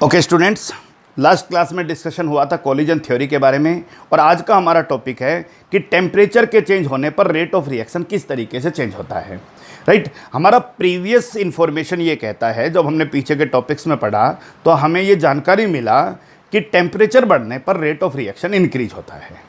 Okay students, last class में discussion हुआ था कोलिजन थ्योरी के बारे में और आज का हमारा टॉपिक है कि टेम्परेचर के चेंज होने पर रेट ऑफ रिएक्शन किस तरीके से चेंज होता है। राइट हमारा प्रीवियस इन्फॉर्मेशन ये कहता है, जब हमने पीछे के टॉपिक्स में पढ़ा तो हमें ये जानकारी मिला कि टेम्परेचर बढ़ने पर रेट ऑफ रिएक्शन इंक्रीज होता है।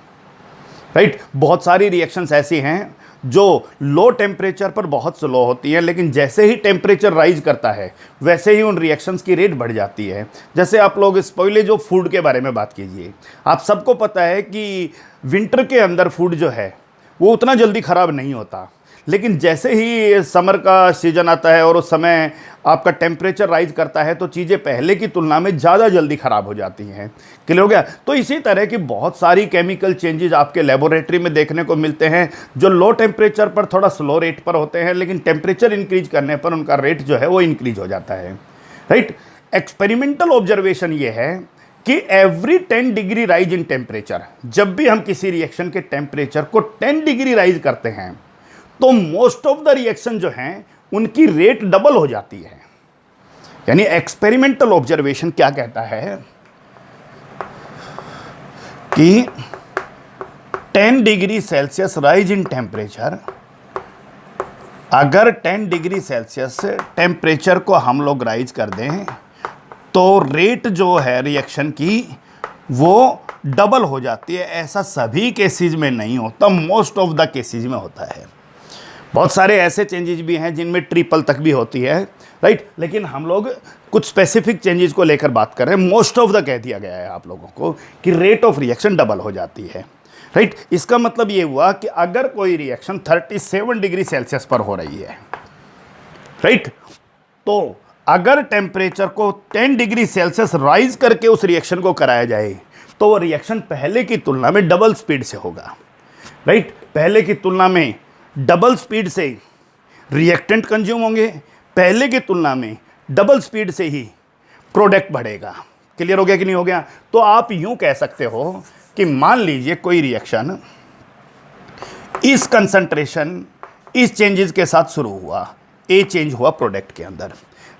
राइट बहुत सारी रिएक्शंस ऐसी हैं जो लो टेम्परेचर पर बहुत स्लो होती है, लेकिन जैसे ही टेम्परेचर राइज करता है वैसे ही उन रिएक्शंस की रेट बढ़ जाती है। जैसे आप लोग इस पहले जो फूड के बारे में बात कीजिए, आप सबको पता है कि विंटर के अंदर फूड जो है वो उतना जल्दी ख़राब नहीं होता, लेकिन जैसे ही समर का सीज़न आता है और उस समय आपका टेम्परेचर राइज करता है तो चीज़ें पहले की तुलना में ज़्यादा जल्दी ख़राब हो जाती हैं। क्लियर हो गया? तो इसी तरह की बहुत सारी केमिकल चेंजेस आपके लेबोरेटरी में देखने को मिलते हैं जो लो टेम्परेचर पर थोड़ा स्लो रेट पर होते हैं, लेकिन टेम्परेचर इंक्रीज करने पर उनका रेट जो है वो इंक्रीज हो जाता है। राइट एक्सपेरिमेंटल ऑब्जर्वेशन ये है कि every 10 degree rise in temperature, जब भी हम किसी रिएक्शन के टेम्परेचर को 10 डिग्री राइज करते हैं तो मोस्ट ऑफ द रिएक्शन जो हैं उनकी रेट डबल हो जाती है। यानी एक्सपेरिमेंटल ऑब्जर्वेशन क्या कहता है कि 10 degree Celsius rise in temperature, अगर 10 डिग्री सेल्सियस टेम्परेचर को हम लोग राइज कर दें तो रेट जो है रिएक्शन की वो डबल हो जाती है। ऐसा सभी केसेस में नहीं होता, मोस्ट ऑफ द केसेस में होता है। बहुत सारे ऐसे चेंजेस भी हैं जिनमें ट्रिपल तक भी होती है। राइट लेकिन हम लोग कुछ स्पेसिफिक चेंजेस को लेकर बात कर रहे हैं। मोस्ट ऑफ द कह दिया गया है आप लोगों को कि रेट ऑफ रिएक्शन डबल हो जाती है। राइट इसका मतलब ये हुआ कि अगर कोई रिएक्शन 37 डिग्री सेल्सियस पर हो रही है, राइट तो अगर टेम्परेचर को 10 डिग्री सेल्सियस राइज करके उस रिएक्शन को कराया जाए तो वो रिएक्शन पहले की तुलना में डबल स्पीड से होगा। राइट पहले की तुलना में डबल स्पीड से रिएक्टेंट कंज्यूम होंगे, पहले की तुलना में डबल स्पीड से ही प्रोडक्ट बढ़ेगा। क्लियर हो गया कि नहीं हो गया? तो आप यूं कह सकते हो कि मान लीजिए कोई रिएक्शन इस कंसंट्रेशन इस चेंजेस के साथ शुरू हुआ, ए चेंज हुआ प्रोडक्ट के अंदर।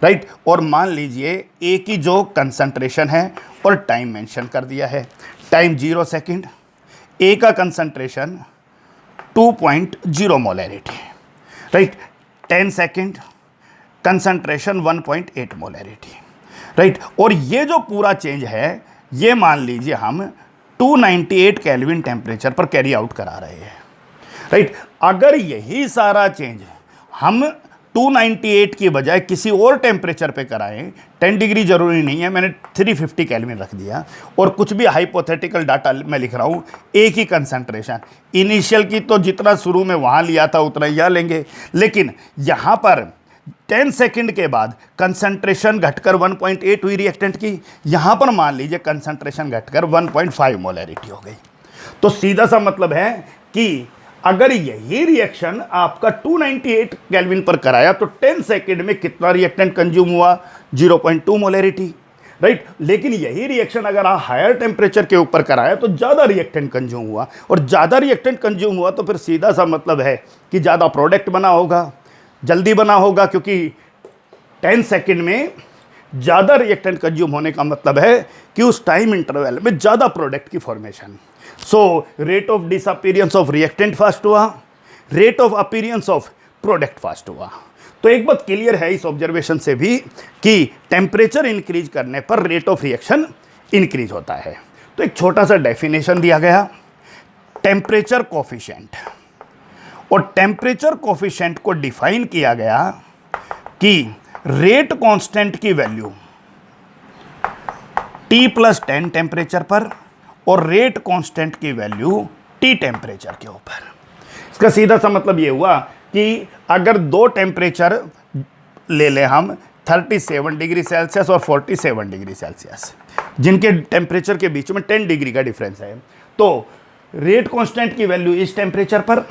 राइट और मान लीजिए ए की जो कंसंट्रेशन है और टाइम मेंशन कर दिया है, टाइम 0 सेकेंड, ए का concentration 2.0 molarity, right 10 second concentration 1.8 molarity. Right और ये जो पूरा चेंज है ये मान लीजिए हम 298 केल्विन टेम्परेचर पर कैरी आउट करा रहे हैं। राइट अगर यही सारा चेंज हम 298 की बजाय किसी और टेम्परेचर पे कराएं, 10 डिग्री जरूरी नहीं है, मैंने 350 केल्विन रख दिया और कुछ भी हाइपोथेटिकल डाटा मैं लिख रहा हूँ, एक ही कंसंट्रेशन इनिशियल की तो जितना शुरू में वहाँ लिया था उतना ही यहाँ लेंगे, लेकिन यहाँ पर 10 सेकंड के बाद कंसंट्रेशन घटकर 1.8 हुई रिएक्टेंट की, यहाँ पर मान लीजिए कंसंट्रेशन घटकर 1.5 मोलैरिटी हो गई। तो सीधा सा मतलब है कि अगर यही रिएक्शन आपका 298 केल्विन पर कराया तो 10 सेकंड में कितना रिएक्टेंट कंज्यूम हुआ? 0.2 मोलैरिटी। राइट लेकिन यही रिएक्शन अगर आप हायर टेम्परेचर के ऊपर कराया तो ज़्यादा रिएक्टेंट कंज्यूम हुआ, और ज़्यादा रिएक्टेंट कंज्यूम हुआ तो फिर सीधा सा मतलब है कि ज़्यादा प्रोडक्ट बना होगा, जल्दी बना होगा, क्योंकि 10 सेकेंड में ज़्यादा रिएक्टेंट कंज्यूम होने का मतलब है कि उस टाइम इंटरवल में ज़्यादा प्रोडक्ट की formation. So rate of disappearance of reactant fast हुआ, rate of appearance of product fast हुआ। तो एक बात क्लियर है इस ऑब्जर्वेशन से भी कि टेम्परेचर इंक्रीज करने पर रेट ऑफ रिएक्शन इंक्रीज होता है। तो एक छोटा सा डेफिनेशन दिया गया टेम्परेचर कोफिशिएंट, और टेम्परेचर कोफिशिएंट को डिफाइन किया गया कि रेट कांस्टेंट की वैल्यू T+10 टेम्परेचर पर और रेट कांस्टेंट की वैल्यू T टेम्परेचर के ऊपर। इसका सीधा सा मतलब ये हुआ कि अगर दो टेम्परेचर ले लें हम 37 डिग्री सेल्सियस और 47 डिग्री सेल्सियस, जिनके टेम्परेचर के बीच में 10 डिग्री का डिफरेंस है, तो रेट कांस्टेंट की वैल्यू इस टेम्परेचर पर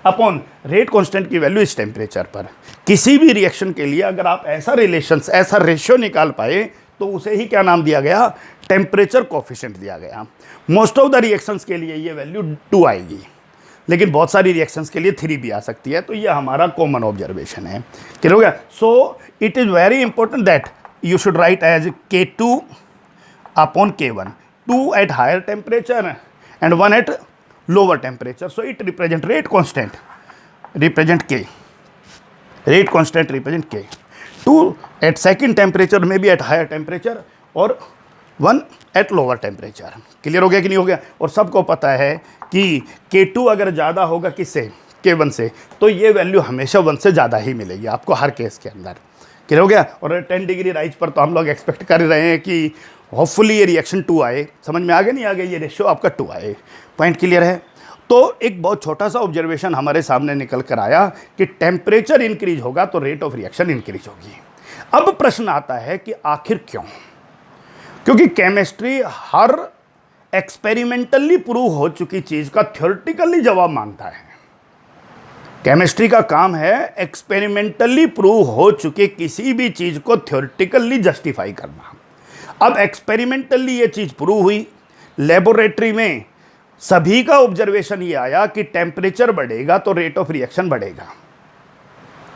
अपॉन रेट कांस्टेंट की वैल्यू इस टेम्परेचर पर। किसी भी रिएक्शन के लिए अगर आप ऐसा रिलेशंस, ऐसा रेशियो निकाल पाए तो उसे ही क्या नाम दिया गया? टेम्परेचर कोफिशिएंट दिया गया। मोस्ट ऑफ द रिएक्शंस के लिए ये वैल्यू 2 आएगी, लेकिन बहुत सारी रिएक्शंस के लिए 3 भी आ सकती है। तो ये हमारा कॉमन ऑब्जर्वेशन है। क्लियर हो गया? सो it is very important that you should write as K2 upon K1, 2 at higher temperature and 1 at lower temperature, so it represent rate constant, represent K, rate constant represent K, 2 at second temperature may be at higher temperature और 1 at lower temperature। Clear हो गया कि नहीं हो गया? और सबको पता है कि K2 अगर ज़्यादा होगा किससे, K1 से, तो ये वैल्यू हमेशा 1 से ज़्यादा ही मिलेगी आपको हर केस के अंदर। क्लियर हो गया? और 10 डिग्री राइज पर तो हम लोग एक्सपेक्ट कर रहे हैं कि होपफुली ये रिएक्शन 2 आए। समझ में आ गया नहीं आ गया? ये रेशियो आपका 2 आए। पॉइंट क्लियर है? तो एक बहुत छोटा सा ऑब्जर्वेशन हमारे सामने निकल कर आया कि टेम्परेचर इंक्रीज होगा तो रेट ऑफ रिएक्शन इंक्रीज होगी। अब प्रश्न आता है कि आखिर क्यों? क्योंकि केमिस्ट्री हर एक्सपेरिमेंटली प्रूव हो चुकी चीज का थ्योरेटिकली जवाब मांगता है। केमिस्ट्री का काम है एक्सपेरिमेंटली प्रूव हो चुके किसी भी चीज को थ्योरेटिकली जस्टिफाई करना। अब एक्सपेरिमेंटली ये चीज प्रूव हुई, लेबोरेटरी में सभी का ऑब्जर्वेशन ये आया कि टेम्परेचर बढ़ेगा तो रेट ऑफ रिएक्शन बढ़ेगा।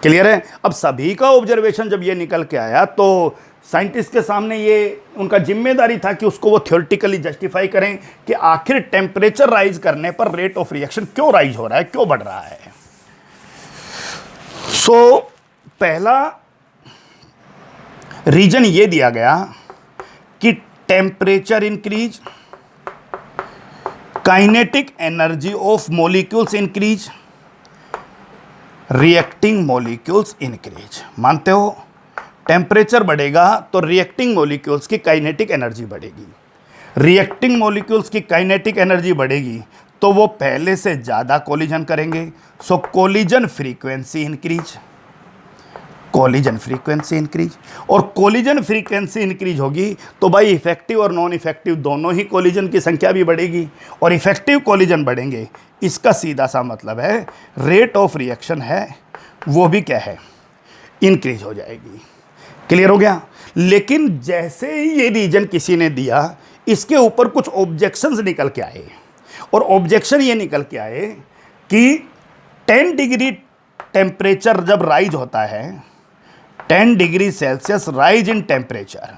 क्लियर है? अब सभी का ऑब्जर्वेशन जब ये निकल के आया तो साइंटिस्ट के सामने ये उनका जिम्मेदारी था कि उसको वो थ्योरेटिकली जस्टिफाई करें कि आखिर टेम्परेचर राइज करने पर रेट ऑफ रिएक्शन क्यों राइज हो रहा है, क्यों बढ़ रहा है। सो पहला रीजन ये दिया गया कि temperature increase, kinetic energy of molecules increase, reacting molecules increase. मानते हो? टेम्परेचर बढ़ेगा तो रिएक्टिंग मॉलिक्यूल्स की काइनेटिक एनर्जी बढ़ेगी, रिएक्टिंग मॉलिक्यूल्स की काइनेटिक एनर्जी बढ़ेगी तो वो पहले से ज़्यादा कोलिजन करेंगे, so collision frequency increase, collision frequency increase. और कोलिजन फ्रीक्वेंसी इंक्रीज होगी तो भाई इफेक्टिव और नॉन इफेक्टिव दोनों ही कोलिजन की संख्या भी बढ़ेगी, और इफेक्टिव कोलिजन बढ़ेंगे। इसका सीधा सा मतलब है रेट ऑफ रिएक्शन है वो भी क्या है, इंक्रीज हो जाएगी। क्लियर हो गया? लेकिन जैसे ही ये रीजन किसी ने दिया, इसके ऊपर कुछ ऑब्जेक्शंस निकल के आए, और ऑब्जेक्शन ये निकल के आए कि 10 डिग्री टेम्परेचर जब राइज होता है, 10 degree Celsius rise in temperature,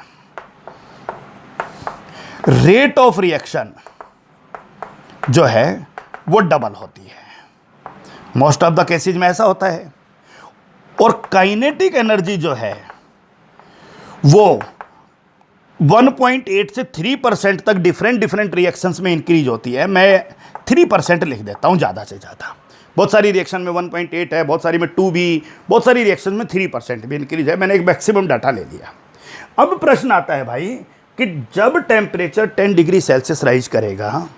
rate of reaction जो है वो डबल होती है। मोस्ट ऑफ द केसेज में ऐसा होता है। और काइनेटिक एनर्जी जो है वो 1.8 से 3% तक डिफरेंट रिएक्शंस में इंक्रीज होती है। मैं 3% लिख देता हूं ज़्यादा से ज़्यादा। बहुत सारी रिएक्शन में 1.8 है, बहुत सारी में 2 भी, बहुत सारी रिएक्शन में 3% भी इंक्रीज है। मैंने एक मैक्सिमम डाटा ले लिया। अब प्रश्न आता है भाई कि जब टेम्परेचर 10 डिग्री सेल्सियस राइज करेगा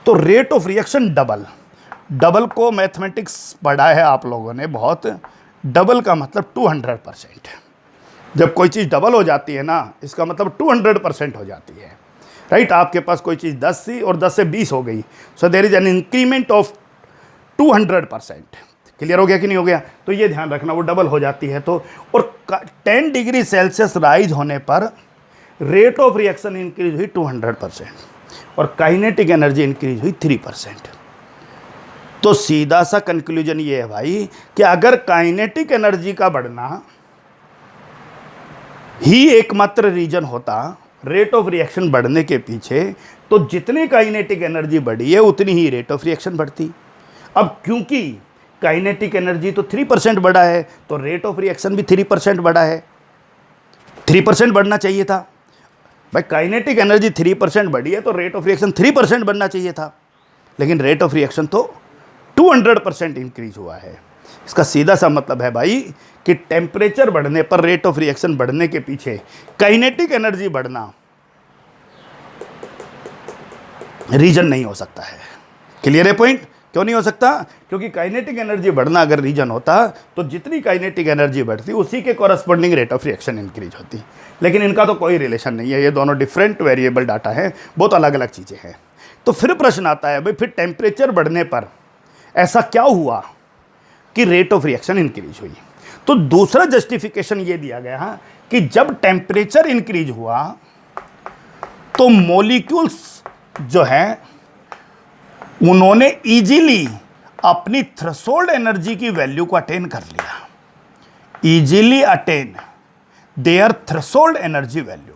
तो rate of reaction double, double को मैथमेटिक्स पढ़ा है आप लोगों ने बहुत, डबल का मतलब 200%। जब कोई चीज़ डबल हो जाती है ना, इसका मतलब 200% हो जाती है, राइट? आपके पास कोई चीज़ 10 थी और 10 से 20 हो गई, so there is an increment of 200%। Clear हो गया कि नहीं हो गया? तो ये ध्यान रखना, वो डबल हो जाती है तो। और 10 डिग्री सेल्सियस राइज होने पर रेट ऑफ रिएक्शन इंक्रीज हुई 200% और काइनेटिक एनर्जी इंक्रीज हुई 3%। तो सीधा सा कंक्लूजन ये है भाई कि अगर काइनेटिक एनर्जी का बढ़ना ही एकमात्र रीजन होता रेट ऑफ रिएक्शन बढ़ने के पीछे, तो जितनी काइनेटिक एनर्जी बढ़ी है उतनी ही रेट ऑफ रिएक्शन बढ़ती। अब क्योंकि काइनेटिक एनर्जी तो 3% बढ़ा है तो रेट ऑफ रिएक्शन भी 3% बढ़ा है, 3% बढ़ना चाहिए था भाई। काइनेटिक एनर्जी 3% बढ़ी है तो रेट ऑफ रिएक्शन 3% बढ़ना चाहिए था, लेकिन रेट ऑफ रिएक्शन तो 200% इंक्रीज हुआ है। इसका सीधा सा मतलब है भाई कि टेम्परेचर बढ़ने पर रेट ऑफ रिएक्शन बढ़ने के पीछे काइनेटिक एनर्जी बढ़ना रीजन नहीं हो सकता है। क्लियर है पॉइंट? क्यों नहीं हो सकता? क्योंकि काइनेटिक एनर्जी बढ़ना अगर रीजन होता तो जितनी काइनेटिक एनर्जी बढ़ती उसी के corresponding rate of reaction increase होती, लेकिन इनका तो कोई रिलेशन नहीं है। ये दोनों डिफरेंट वेरिएबल डाटा हैं, बहुत अलग अलग चीज़ें हैं। तो फिर प्रश्न आता है भाई, फिर टेम्परेचर बढ़ने पर ऐसा क्या हुआ कि रेट ऑफ रिएक्शन इंक्रीज हुई? तो दूसरा जस्टिफिकेशन ये दिया गया कि जब टेम्परेचर इंक्रीज हुआ तो मॉलिक्यूल्स जो हैं उन्होंने इजीली अपनी थ्रेशोल्ड एनर्जी की वैल्यू को अटेन कर लिया, easily attain their threshold energy value.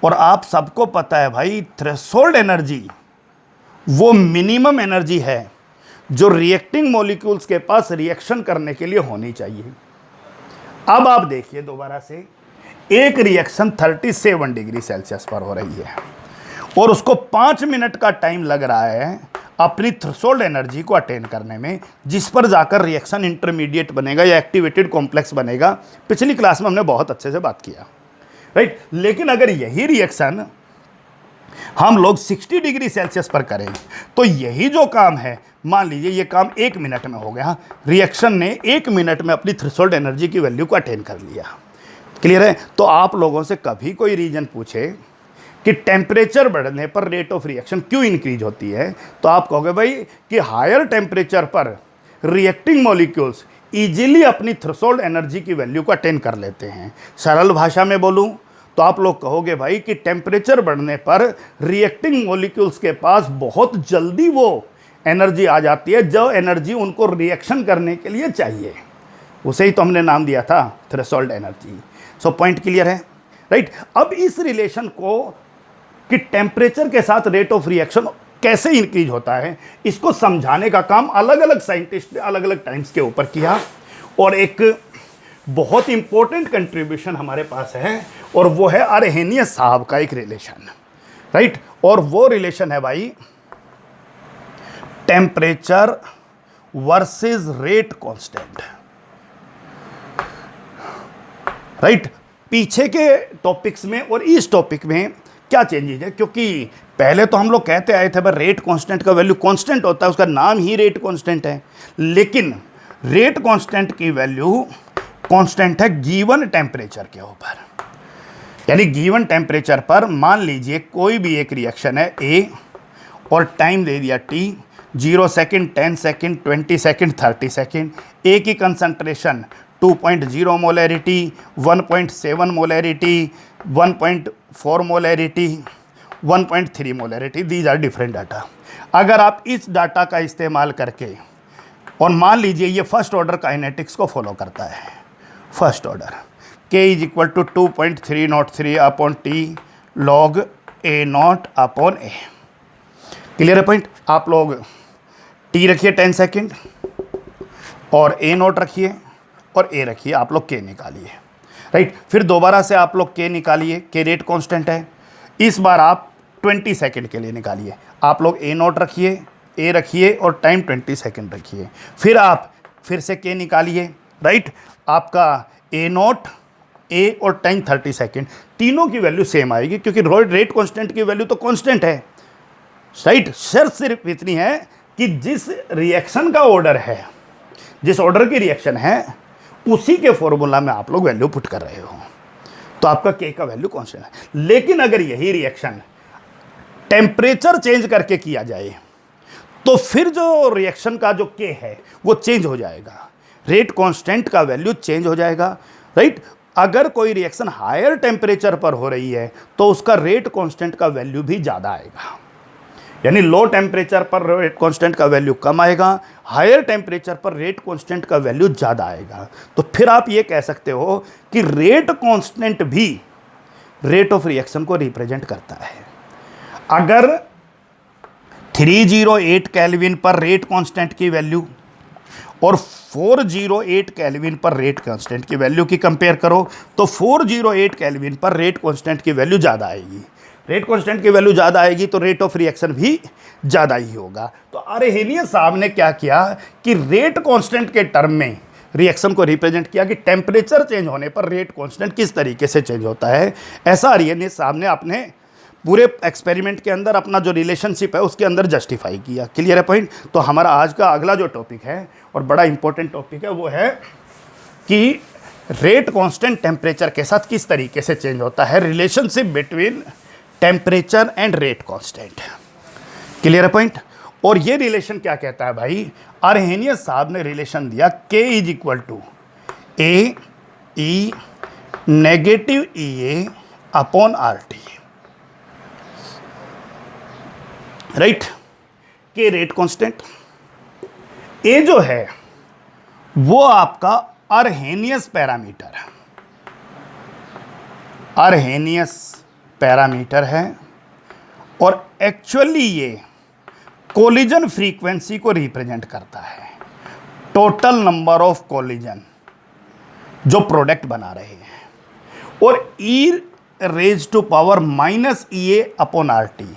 और आप सबको पता है भाई, थ्रेशोल्ड एनर्जी वो मिनिमम एनर्जी है जो रिएक्टिंग मॉलिक्यूल्स के पास रिएक्शन करने के लिए होनी चाहिए। अब आप देखिए दोबारा से, एक रिएक्शन 37 डिग्री सेल्सियस पर हो रही है और उसको 5 मिनट का टाइम लग रहा है अपनी थ्रेशोल्ड एनर्जी को अटेन करने में, जिस पर जाकर रिएक्शन इंटरमीडिएट बनेगा या एक्टिवेटेड कॉम्प्लेक्स बनेगा। पिछली क्लास में हमने बहुत अच्छे से बात किया, राइट। लेकिन अगर यही रिएक्शन हम लोग 60 डिग्री सेल्सियस पर करें तो यही जो काम है, मान लीजिए ये काम 1 मिनट में हो गया, रिएक्शन ने 1 मिनट में अपनी थ्रेशोल्ड एनर्जी की वैल्यू को अटेन कर लिया। क्लियर है? तो आप लोगों से कभी कोई रीजन पूछे कि टेम्परेचर बढ़ने पर रेट ऑफ रिएक्शन क्यों इंक्रीज होती है, तो आप कहोगे भाई कि हायर टेम्परेचर पर रिएक्टिंग मॉलिक्यूल्स इजीली अपनी थ्रेशोल्ड एनर्जी की वैल्यू को अटेन कर लेते हैं। सरल भाषा में बोलूं तो आप लोग कहोगे भाई कि टेम्परेचर बढ़ने पर रिएक्टिंग मॉलिक्यूल्स के पास बहुत जल्दी वो एनर्जी आ जाती है जो एनर्जी उनको रिएक्शन करने के लिए चाहिए। उसे ही तो हमने नाम दिया था threshold energy. So point clear है, राइट। अब इस रिलेशन को कि टेम्परेचर के साथ रेट ऑफ रिएक्शन कैसे इंक्रीज होता है, इसको समझाने का काम अलग अलग साइंटिस्ट ने अलग अलग टाइम्स के ऊपर किया। और एक बहुत इंपॉर्टेंट कंट्रीब्यूशन हमारे पास है और वो है अरहेनियस साहब का एक रिलेशन, राइट। और वो रिलेशन है भाई temperature versus rate constant, right. पीछे के टॉपिक्स में और इस टॉपिक में क्या चेंजेस है, क्योंकि पहले तो हम लोग कहते आए थे भाई रेट कांस्टेंट का वैल्यू कांस्टेंट होता है, उसका नाम ही रेट कांस्टेंट है। लेकिन रेट कांस्टेंट की वैल्यू कांस्टेंट है गिवन टेम्परेचर के ऊपर, यानी गिवन टेम्परेचर पर मान लीजिए कोई भी एक रिएक्शन है ए और टाइम दे दिया T, 0 second, 10 second, 20 second, 30 second. A की concentration 2.0 molarity, 1.7 molarity, 1.4 molarity, 1.3 molarity, these are different data. अगर आप इस डाटा का इस्तेमाल करके, और मान लीजिए ये फर्स्ट ऑर्डर काइनेटिक्स को फॉलो करता है, first order K is equal to 2.303 upon T log A naught upon A. Clear है पॉइंट? आप लोग टी रखिए 10 सेकेंड और ए नॉट रखिए और ए रखिए, आप लोग के निकालिए, राइट। फिर दोबारा से आप लोग के निकालिए, के रेट कांस्टेंट है। इस बार आप 20 सेकेंड के लिए निकालिए, आप लोग ए नॉट रखिए, ए रखिए और टाइम 20 सेकेंड रखिए। फिर आप फिर से के निकालिए, राइट। आपका ए नॉट, ए और टाइम 30 सेकेंड, तीनों की वैल्यू सेम आएगी क्योंकि रेट कांस्टेंट की वैल्यू तो कांस्टेंट है, राइट। शर्त सिर्फ इतनी है कि जिस रिएक्शन का ऑर्डर है, जिस ऑर्डर की रिएक्शन है, उसी के फॉर्मूला में आप लोग वैल्यू पुट कर रहे हो, तो आपका के का वैल्यू कांस्टेंट है। लेकिन अगर यही रिएक्शन टेम्परेचर चेंज करके किया जाए तो फिर जो रिएक्शन का जो के है वो चेंज हो जाएगा, रेट कांस्टेंट का वैल्यू चेंज हो जाएगा, राइट। अगर कोई रिएक्शन हायर टेम्परेचर पर हो रही है तो उसका रेट कांस्टेंट का वैल्यू भी ज़्यादा आएगा, यानी लो टेम्परेचर पर रेट कांस्टेंट का वैल्यू कम आएगा, हायर टेम्परेचर पर रेट कांस्टेंट का वैल्यू ज़्यादा आएगा। तो फिर आप ये कह सकते हो कि रेट कांस्टेंट भी रेट ऑफ रिएक्शन को रिप्रेजेंट करता है। अगर 308 केल्विन पर रेट कांस्टेंट की वैल्यू और 408 केल्विन पर रेट कांस्टेंट की वैल्यू की कंपेयर करो तो 408 केल्विन पर रेट कांस्टेंट की वैल्यू ज़्यादा आएगी। रेट कांस्टेंट की वैल्यू ज़्यादा आएगी तो रेट ऑफ रिएक्शन भी ज़्यादा ही होगा। तो अरहेनियस साहब ने क्या किया कि रेट कांस्टेंट के टर्म में रिएक्शन को रिप्रेजेंट किया कि टेम्परेचर चेंज होने पर रेट कांस्टेंट किस तरीके से चेंज होता है। ऐसा अरहेनियस साहब ने अपने पूरे एक्सपेरिमेंट के अंदर अपना जो रिलेशनशिप है उसके अंदर जस्टिफाई किया। क्लियर है पॉइंट? तो हमारा आज का अगला जो टॉपिक है और बड़ा इंपॉर्टेंट टॉपिक है वो है कि रेट कांस्टेंट टेम्परेचर के साथ किस तरीके से चेंज होता है, relationship between temperature and rate constant. Clear है पॉइंट? और ये रिलेशन क्या कहता है भाई, अरहेनियस साहब ने रिलेशन दिया K is equal to A E negative E A upon R T, right. K rate constant, A जो है वो आपका अरहेनियस पैरामीटर है, अर्हेनियस पैरामीटर है और एक्चुअली ये कोलिजन फ्रीक्वेंसी को रिप्रेजेंट करता है, टोटल नंबर ऑफ कोलिजन जो प्रोडक्ट बना रहे हैं। और e raise to power minus E A upon R T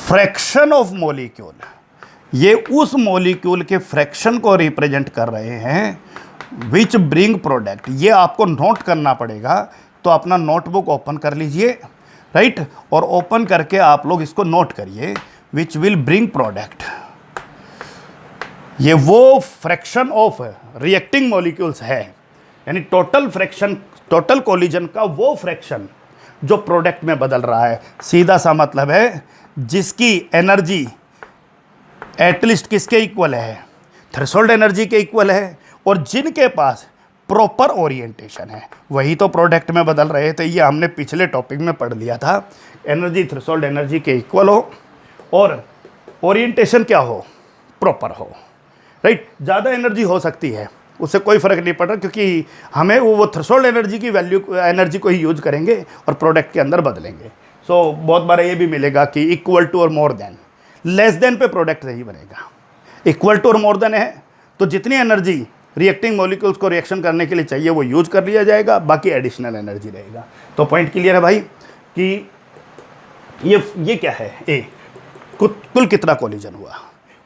fraction of molecule, ये उस मॉलिक्यूल के फ्रैक्शन को रिप्रेजेंट कर रहे हैं विच ब्रिंग प्रोडक्ट। ये आपको नोट करना पड़ेगा, तो अपना नोटबुक ओपन कर लीजिए, राइट, और ओपन करके आप लोग इसको नोट करिए, विच विल ब्रिंग प्रोडक्ट। ये वो फ्रैक्शन ऑफ रिएक्टिंग मॉलिक्यूल्स है, यानी टोटल फ्रैक्शन, टोटल कोलिजन का वो फ्रैक्शन जो प्रोडक्ट में बदल रहा है। सीधा सा मतलब है जिसकी एनर्जी एटलीस्ट किसके इक्वल है, थ्रेशोल्ड एनर्जी के इक्वल है, और जिनके पास प्रॉपर ओरिएंटेशन है वही तो प्रोडक्ट में बदल रहे थे। ये हमने पिछले टॉपिक में पढ़ लिया था, एनर्जी थ्रेशोल्ड एनर्जी के इक्वल हो और ओरिएंटेशन क्या हो, प्रॉपर हो, राइट। ज़्यादा एनर्जी हो सकती है, उससे कोई फ़र्क नहीं पड़ रहा, क्योंकि हमें वो थ्रेशोल्ड एनर्जी की वैल्यू, एनर्जी को ही यूज करेंगे और प्रोडक्ट के अंदर बदलेंगे। सो बहुत बार ये भी मिलेगा कि इक्वल टू और मोर देन, लेस देन पे प्रोडक्ट नहीं बनेगा। इक्वल टू और मोर देन है तो जितनी एनर्जी रिएक्टिंग मॉलिक्यूल्स को रिएक्शन करने के लिए चाहिए वो यूज कर लिया जाएगा, बाकी एडिशनल एनर्जी रहेगा। तो पॉइंट क्लियर है भाई कि ये क्या है, ए कुल कितना कोलिजन हुआ,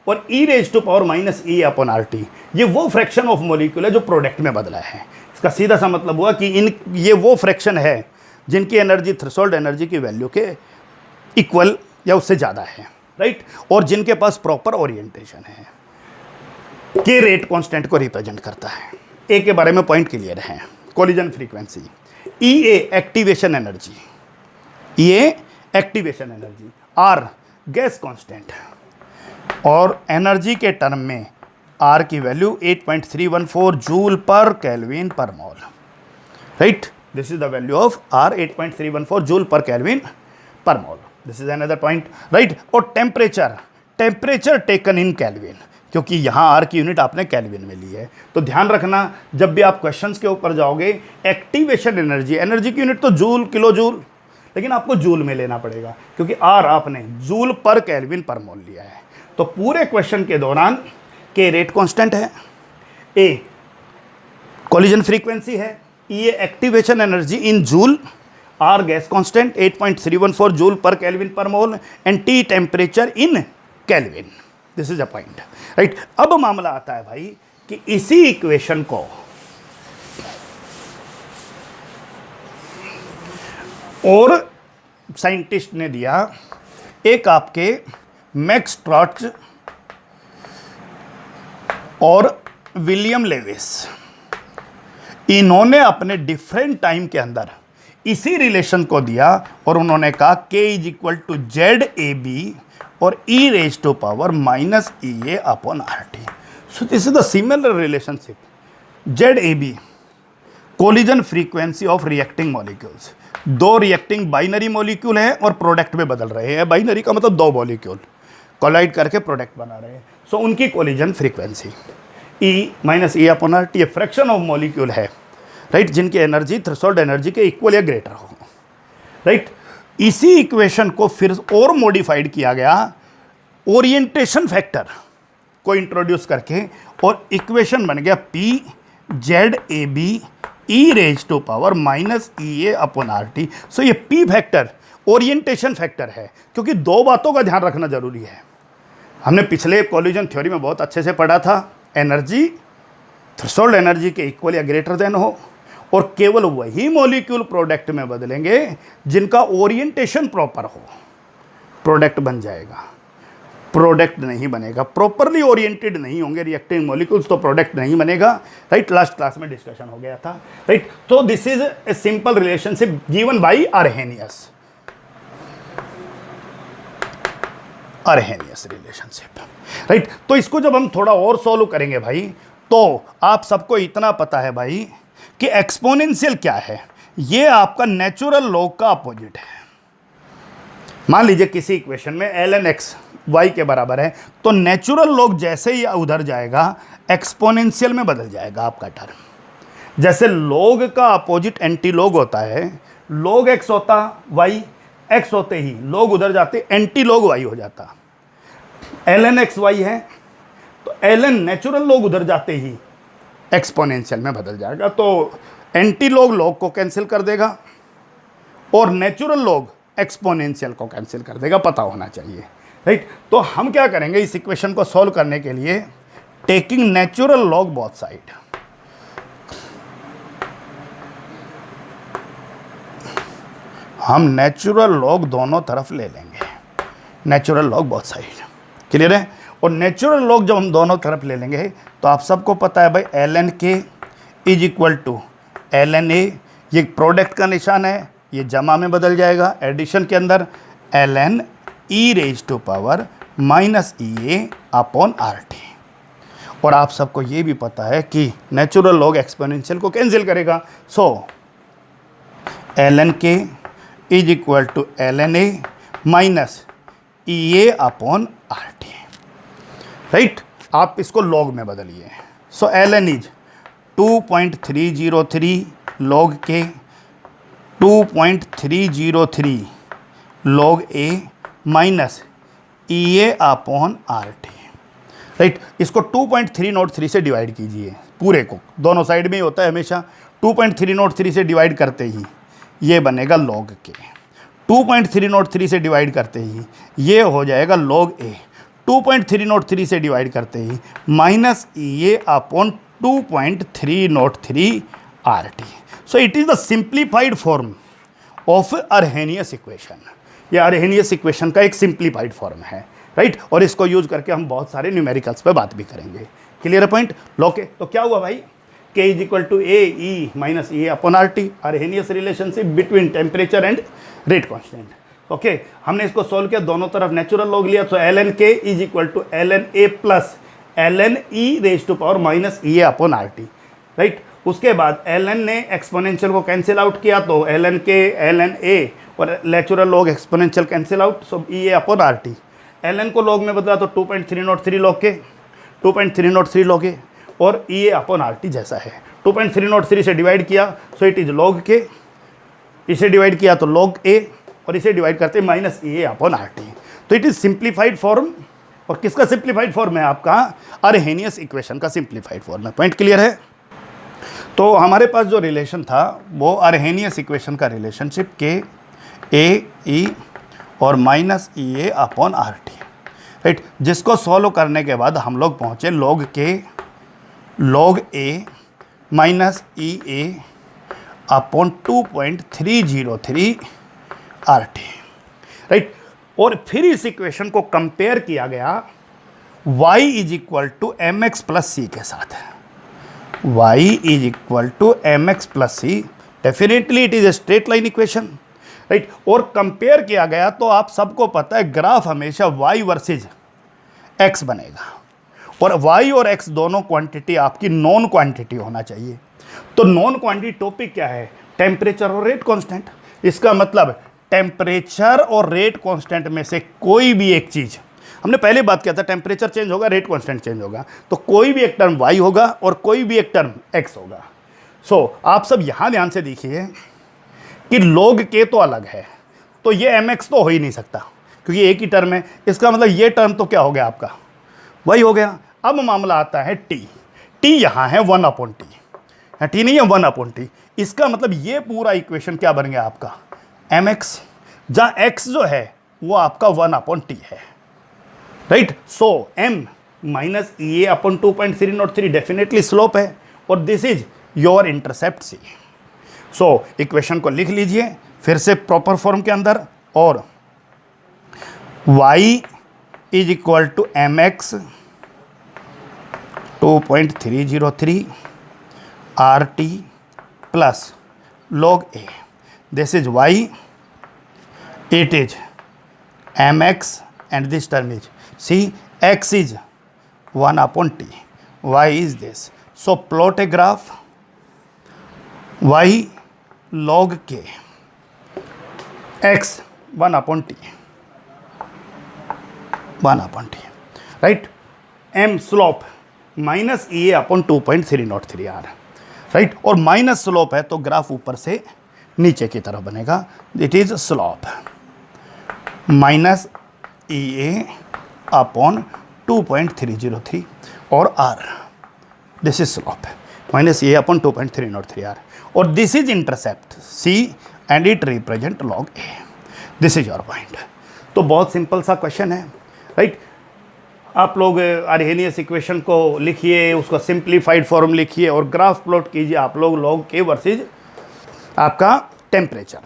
और e raise to power minus E upon R T ये वो फ्रैक्शन ऑफ मॉलिक्यूल है जो प्रोडक्ट में बदला है। इसका सीधा सा मतलब हुआ कि ये वो फ्रैक्शन है जिनकी एनर्जी थ्रेशोल्ड एनर्जी की वैल्यू के इक्वल या उससे ज़्यादा है, राइट, और जिनके पास प्रॉपर ओरिएंटेशन है। के रेट कांस्टेंट को रिप्रेजेंट करता है। ए के बारे में पॉइंट क्लियर है, collision frequency. E A activation energy, E A activation energy, R gas constant, और एनर्जी के टर्म में आर की value 8.314 joule per kelvin per mole, right. This is the value of R, 8.314 joule per kelvin per mole. This is another point, right. और temperature taken in kelvin, क्योंकि यहाँ are की unit आपने kelvin में ली है, तो ध्यान रखना जब भी आप क्वेश्चंस के ऊपर जाओगे, एक्टिवेशन एनर्जी, एनर्जी की यूनिट तो जूल, किलो जूल, लेकिन आपको जूल में लेना पड़ेगा क्योंकि आर आपने जूल पर केल्विन पर मोल लिया है। तो पूरे क्वेश्चन के दौरान के रेट कांस्टेंट है, ए कोलिजन फ्रीक्वेंसी है, ये activation energy in joule, R gas constant 8.314 joule per kelvin per mole, and T temperature in kelvin. This is a point, right. अब मामला आता है भाई कि इसी इक्वेशन को और साइंटिस्ट ने दिया, एक आपके मैक्स ट्रॉच और विलियम लेविस, इन्होंने अपने डिफरेंट टाइम के अंदर इसी रिलेशन को दिया और उन्होंने कहा k is equal to Z A B और e raise to power minus E A upon R T. So this is the similar relationship, Z A B collision frequency of reacting molecules. दो reacting binary molecule हैं और product में बदल रहे हैं। Binary का मतलब दो मॉलिक्यूल कोलाइड करके प्रोडक्ट बना रहे हैं। सो उनकी collision frequency e minus E upon R T, ये फ्रैक्शन ऑफ मॉलिक्यूल है, राइट, जिनकी एनर्जी थ्रेशोल्ड एनर्जी के इक्वल या ग्रेटर हो, राइट। इसी इक्वेशन को फिर और मॉडिफाइड किया गया ओरिएंटेशन फैक्टर को इंट्रोड्यूस करके, और इक्वेशन बन गया P Z A B e raise to power minus E A upon R T. So ये पी फैक्टर ओरिएंटेशन फैक्टर है, क्योंकि दो बातों का ध्यान रखना जरूरी है। हमने पिछले कोलिजन थ्योरी में बहुत अच्छे से पढ़ा था, एनर्जी थ्रेशोल्ड एनर्जी के इक्वल या ग्रेटर देन हो, और केवल वही मॉलिक्यूल प्रोडक्ट में बदलेंगे जिनका ओरिएंटेशन प्रॉपर हो, प्रोडक्ट बन जाएगा। प्रोडक्ट नहीं बनेगा, प्रॉपरली ओरिएंटेड नहीं होंगे रिएक्टिंग मॉलिक्यूल्स तो प्रोडक्ट नहीं बनेगा, राइट। लास्ट क्लास में डिस्कशन हो गया था, राइट। तो this is a simple relationship given by Arrhenius, Arrhenius relationship, right. तो इसको जब हम थोड़ा और सॉल्व करेंगे भाई, तो आप सबको इतना पता है भाई कि एक्सपोनेंशियल क्या है, ये आपका नेचुरल लॉग का अपोजिट है। मान लीजिए किसी इक्वेशन में ln x y के बराबर है, तो नेचुरल लॉग जैसे ही उधर जाएगा एक्सपोनेंशियल में बदल जाएगा आपका टर्म। जैसे लॉग का अपोजिट एंटी लॉग होता है, log x होता y, x होते ही log उधर जाते एंटी log y हो जाता। ln x y है तो ln नेचुरल log उधर जाते ही एक्सपोनेंशियल में बदल जाएगा। तो एंटी log log को कैंसिल कर देगा और नेचुरल log एक्सपोनेंशियल को कैंसिल कर देगा, पता होना चाहिए, राइट। तो हम क्या करेंगे इस इक्वेशन को सॉल्व करने के लिए, taking natural log both side, हम नेचुरल log दोनों तरफ ले लेंगे, natural log both side, clear है। और नेचुरल log जब हम दोनों तरफ ले लेंगे तो आप सबको पता है भाई ln k is equal to ln a, ये प्रोडक्ट का निशान है, ये जमा में बदल जाएगा एडिशन के अंदर, ln e raise to power minus EA upon RT। और आप सबको ये भी पता है कि नेचुरल log एक्सपोनेंशियल को कैंसिल करेगा, so ln k is equal to ln a minus EA upon RT, right. आप इसको log में बदलिए, so ln is 2.303 log k 2.303 log a minus EA upon RT, right. इसको 2.303 से डिवाइड कीजिए, पूरे को, दोनों साइड में ही होता है हमेशा, 2.303 से डिवाइड करते ही ये बनेगा log k, 2.303 से डिवाइड करते ही ये हो जाएगा log a, 2.303 से डिवाइड करते ही minus EA upon 2.303 RT। So it is the simplified form of Arrhenius equation. ये अर्हेनियस इक्वेशन का एक सिंप्लीफाइड फॉर्म है, राइट। और इसको यूज करके हम बहुत सारे न्यूमेरिकल्स पे बात भी करेंगे, क्लियर है पॉइंट। लॉग के तो क्या हुआ भाई, k is equal to A e minus A upon RT, Arrhenius relationship between temperature and rate constant. Okay, हमने इसको सोल्व किया, दोनों तरफ नेचुरल log लिया, तो ln k is equal to ln a plus ln e raise to power minus EA upon RT, right. उसके बाद ln ने एक्सपोनेंशियल को कैंसिल आउट किया, तो ln k ln a और natural log exponential cancel out, so EA upon RT। ln को log में बदला तो 2.303 log k, 2.303 log a और EA अपॉन RT जैसा है। 2.303 से डिवाइड किया, so it is log k, इसे डिवाइड किया तो log a और इसे डिवाइड करते माइनस EA अपॉन RT। तो इट इज सिंप्लीफाइड फॉर्म, और किसका सिंप्लीफाइड फॉर्म है, आपका अर्हेनियस इक्वेशन का सिंप्लीफाइड फॉर्म है। पॉइंट क्लियर है। तो हमारे पास जो रिलेशन था वो अर्हेनियस इक्वेशन का रिलेशनशिप k a e और minus EA upon RT, right, जिसको सॉल्व करने के बाद हम लोग पहुँचे log k log a minus EA upon 2.303 RT, right. और फिर इस इक्वेशन को कंपेयर किया गया y is equal to mx plus c के साथ, y is equal to mx plus c, definitely it is a straight line equation, right. और compare किया गया तो आप सबको पता है ग्राफ हमेशा y वर्सेज x बनेगा, और y और x दोनों क्वांटिटी आपकी नॉन क्वांटिटी होना चाहिए। तो नॉन क्वांटिटी टॉपिक क्या है, टेम्परेचर और रेट कांस्टेंट। इसका मतलब टेम्परेचर और रेट कांस्टेंट में से कोई भी एक चीज़, हमने पहले बात किया था टेम्परेचर चेंज होगा, रेट कांस्टेंट चेंज होगा, तो कोई भी एक टर्म y होगा और कोई भी एक टर्म x होगा। सो आप सब यहाँ ध्यान से देखिए कि log k तो अलग है, तो ये mx तो हो ही नहीं सकता क्योंकि एक ही टर्म है। इसका मतलब ये टर्म तो क्या हो गया आपका, वही हो गया। अब मामला आता है t यहाँ है 1 अपॉन टी, t नहीं है 1 अपॉन टी। इसका मतलब ये पूरा इक्वेशन क्या बन गया आपका mx, जहाँ x जो है वो आपका 1 अपॉन टी है, राइट। सो m minus EA upon 2.303 definitely slope है, और this is your intercept c। So equation को लिख लीजिए फिर से प्रॉपर फॉर्म के अंदर, और y is equal to mx 2.303 RT plus log a, this is y, it is mx and this term is see, x is 1 upon t, y is this. So plot a graph y log k, x 1 upon t, 1 upon t, right, m slope minus EA upon 2.303 R, right. और minus slope है तो graph ऊपर से नीचे की तरफ बनेगा, it is slope minus E A upon 2.303 और R, this is slope minus A upon 2.303 R, और this is intercept C and it represent log A, this is your point. तो बहुत सिंपल सा क्वेश्चन है, राइट। आप लोग Arrhenius equation को लिखिए, उसका सिंप्लीफाइड फॉर्म लिखिए और ग्राफ प्लॉट कीजिए आप लोग लॉग के वर्सेज आपका टेम्परेचर,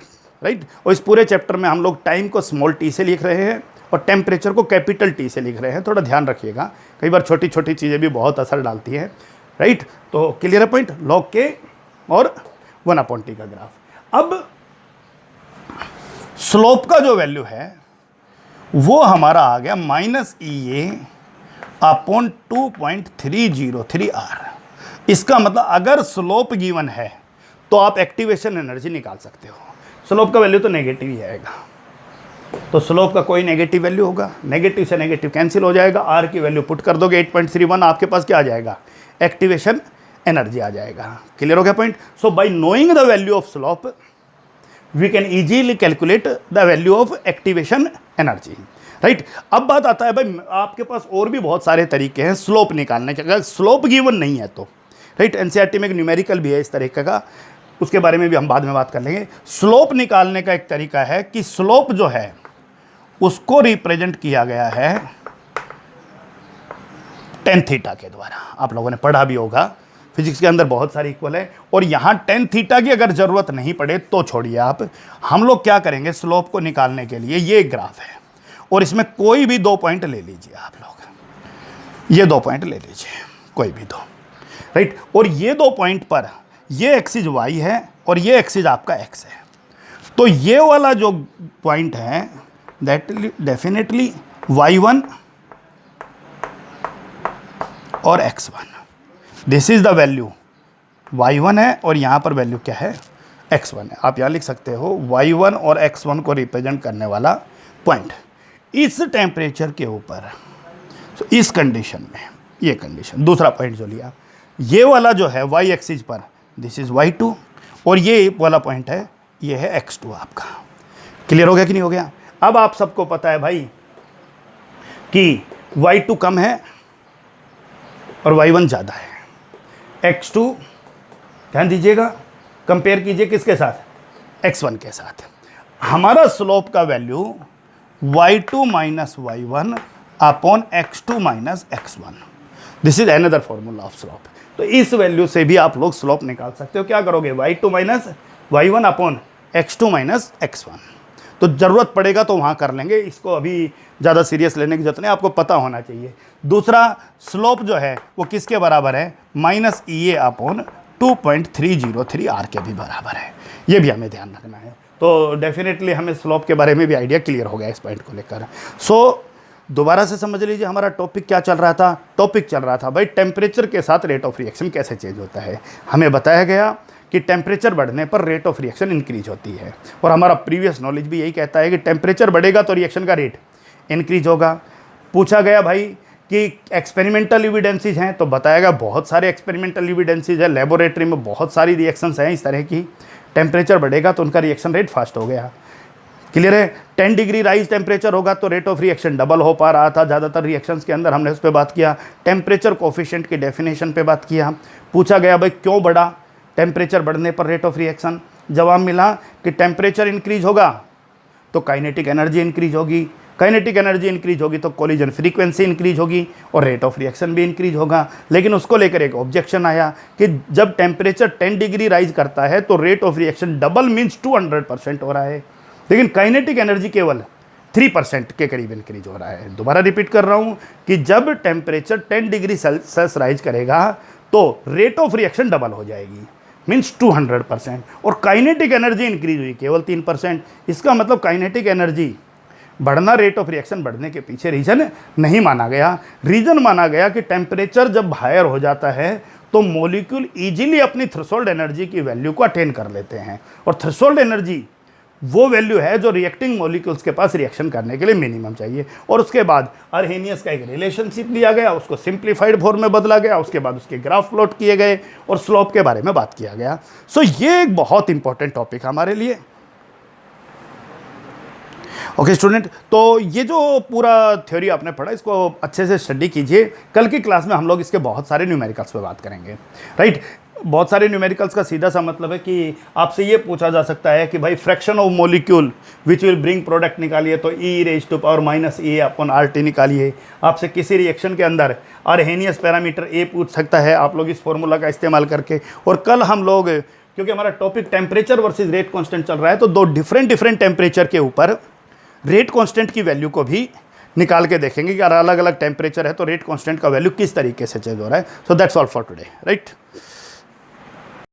राइट। और इस पूरे चैप्टर में हम लोग टाइम को स्मॉल टी से लिख रहे हैं और टेम्परेचर को कैपिटल टी से लिख रहे हैं, थोड़ा ध्यान रखिएगा, कई बार छोटी छोटी चीज़ें भी बहुत असर डालती हैं, राइट। तो क्लियर है पॉइंट, लॉग के और 1/T का ग्राफ। अब स्लोप का जो वैल्यू है वो हमारा आ गया minus E A upon 2.303 R. इसका मतलब अगर स्लोप गिवन है तो आप एक्टिवेशन एनर्जी निकाल सकते हो। स्लोप का वैल्यू तो नेगेटिव ही आएगा, तो स्लोप का कोई नेगेटिव वैल्यू होगा, नेगेटिव से नेगेटिव कैंसिल हो जाएगा, आर की वैल्यू पुट कर दोगे 8.31, आपके पास क्या आ जाएगा, एक्टिवेशन एनर्जी आ जाएगा। क्लियर हो गया point. So by knowing the value of slope we can easily calculate the value of activation energy, right. अब बात आता है भाई, आपके पास और भी बहुत सारे तरीके हैं स्लोप निकालने के, अगर स्लोप गिवन नहीं है तो, राइट। एनसीईआरटी में एक न्यूमेरिकल भी है इस तरीके का, उसके बारे में भी हम बाद में बात कर लेंगे। स्लोप निकालने का एक तरीका है कि स्लोप जो है उसको रिप्रेजेंट किया गया है टेन थीटा के द्वारा। आप लोगों ने पढ़ा भी होगा, फिजिक्स के अंदर बहुत सारी इक्वल है, और यहाँ टेन थीटा की अगर जरूरत नहीं पड़े तो छोड़िए आप, हम लोग क्या करेंगे स्लोप को निकालने के लिए, ये एक ग्राफ है और इसमें कोई भी 2 पॉइंट ले लीजिए आप लोग, ये 2 पॉइंट ले लीजिए कोई भी 2, राइट। और ये 2 पॉइंट पर ये एक्सिस y है और ये एक्सिस आपका x है, तो ये वाला जो पॉइंट है दैट डेफिनेटली y1 और x1, this is the value y1 है और यहाँ पर वैल्यू क्या है, x1 है। आप यहाँ लिख सकते हो y1 और x1 को रिप्रेजेंट करने वाला पॉइंट इस टेम्परेचर के ऊपर, तो इस कंडीशन में, ये कंडीशन दूसरा पॉइंट जो लिया, ये वाला जो है y एक्सिस पर दिस इज y2 और ये वाला पॉइंट है ये है x2 आपका। क्लियर हो गया कि नहीं हो गया। अब आप सबको पता है भाई कि y2 कम है और y1 ज़्यादा है, x2 ध्यान दीजिएगा, कंपेयर कीजिए किसके साथ, x1 के साथ। हमारा स्लोप का value y2 minus y1 upon x2 minus x1, this is another formula of slope. तो इस वैल्यू से भी आप लोग स्लोप निकाल सकते हो। क्या करोगे, y2 minus y1 upon x2 minus x1, तो ज़रूरत पड़ेगा तो वहाँ कर लेंगे, इसको अभी ज़्यादा सीरियस लेने की जरूरत नहीं, आपको पता होना चाहिए। दूसरा स्लोप जो है वो किसके बराबर है, minus E A upon 2.303 R के भी बराबर है, ये भी हमें ध्यान रखना है। तो डेफिनेटली हमें स्लोप के बारे में भी आइडिया क्लियर हो गया इस पॉइंट को लेकर। सो दोबारा से समझ लीजिए हमारा टॉपिक क्या चल रहा था, टॉपिक चल रहा था भाई टेम्परेचर के साथ रेट ऑफ रिएक्शन कैसे चेंज होता है। हमें बताया गया कि टेम्परेचर बढ़ने पर रेट ऑफ रिएक्शन इंक्रीज होती है, और हमारा प्रीवियस नॉलेज भी यही कहता है कि टेम्परेचर बढ़ेगा तो रिएक्शन का रेट इंक्रीज होगा। पूछा गया भाई कि एक्सपेरिमेंटल एविडेंसेस हैं, तो बताया गया बहुत सारे एक्सपेरिमेंटल एविडेंसेस है, लेबोरेटरी में बहुत सारी रिएक्शंस हैं इस तरह की, टेम्परेचर बढ़ेगा तो उनका रिएक्शन रेट फास्ट हो गया। क्लियर है। 10 डिग्री राइज टेम्परेचर होगा तो रेट ऑफ रिएक्शन डबल हो पा रहा था ज़्यादातर रिएक्शंस के अंदर, हमने उस पर बात किया। टेम्परेचर कोफिशिएंट की डेफिनेशन पे बात किया। पूछा गया भाई क्यों बढ़ा टेम्परेचर बढ़ने पर रेट ऑफ रिएक्शन, जवाब मिला कि टेम्परेचर इंक्रीज होगा तो काइनेटिक एनर्जी इंक्रीज होगी, काइनेटिक एनर्जी इंक्रीज होगी तो कोलिजन फ्रीक्वेंसी इंक्रीज होगी और रेट ऑफ रिएक्शन भी इंक्रीज होगा। लेकिन उसको लेकर एक ऑब्जेक्शन आया कि जब टेम्परेचर 10 डिग्री राइज करता है तो rate of reaction double means 200% हो रहा है, लेकिन काइनेटिक एनर्जी केवल 3% के करीब इंक्रीज हो रहा है। दोबारा रिपीट कर रहा हूँ कि जब टेम्परेचर 10 डिग्री सेल्सियस राइज करेगा तो रेट ऑफ रिएक्शन डबल हो जाएगी, मीन्स 200%, और काइनेटिक एनर्जी इंक्रीज हुई केवल 3%। इसका मतलब काइनेटिक एनर्जी बढ़ना रेट ऑफ रिएक्शन बढ़ने के पीछे रीजन नहीं माना गया। रीजन माना गया कि टेम्परेचर जब हायर हो जाता है तो मॉलिक्यूल इजीली अपनी थ्रेशोल्ड एनर्जी की वैल्यू को अटेन कर लेते हैं, और थ्रेशोल्ड एनर्जी वो वैल्यू है जो रिएक्टिंग मॉलिक्यूल्स के पास रिएक्शन करने के लिए मिनिमम चाहिए। और उसके बाद अर्हेनियस का एक रिलेशनशिप लिया गया, उसको सिंप्लीफाइड फॉर्म में बदला गया, उसके बाद उसके ग्राफ प्लॉट किए गए और स्लोप के बारे में बात किया गया। सो ये एक बहुत इंपॉर्टेंट टॉपिक है हमारे लिए। ओके स्टूडेंट, तो ये जो पूरा थ्योरी आपने पढ़ा इसको अच्छे से स्टडी कीजिए। कल की क्लास में हम लोग इसके बहुत सारे न्यूमेरिकल्स पे बात करेंगे, राइट। बहुत सारे न्यूमेरिकल्स का सीधा सा मतलब है कि आपसे ये पूछा जा सकता है कि भाई fraction of molecule which will bring product निकालिए, तो e⁻⁻⁻ निकालिए। आपसे किसी रिएक्शन के अंदर अर्हेनियस पैरामीटर ए पूछ सकता है, आप लोग इस फॉर्मूला का इस्तेमाल करके। और कल हम लोग, क्योंकि हमारा topic temperature versus rate constant चल रहा है, तो दो डिफरेंट टेम्परेचर के ऊपर रेट कांस्टेंट की वैल्यू को भी निकाल के देखेंगे कि अगर अलग अलग टेम्परेचर है तो रेट कांस्टेंट का वैल्यू किस तरीके से चेंज हो रहा है। So that's all for today, right.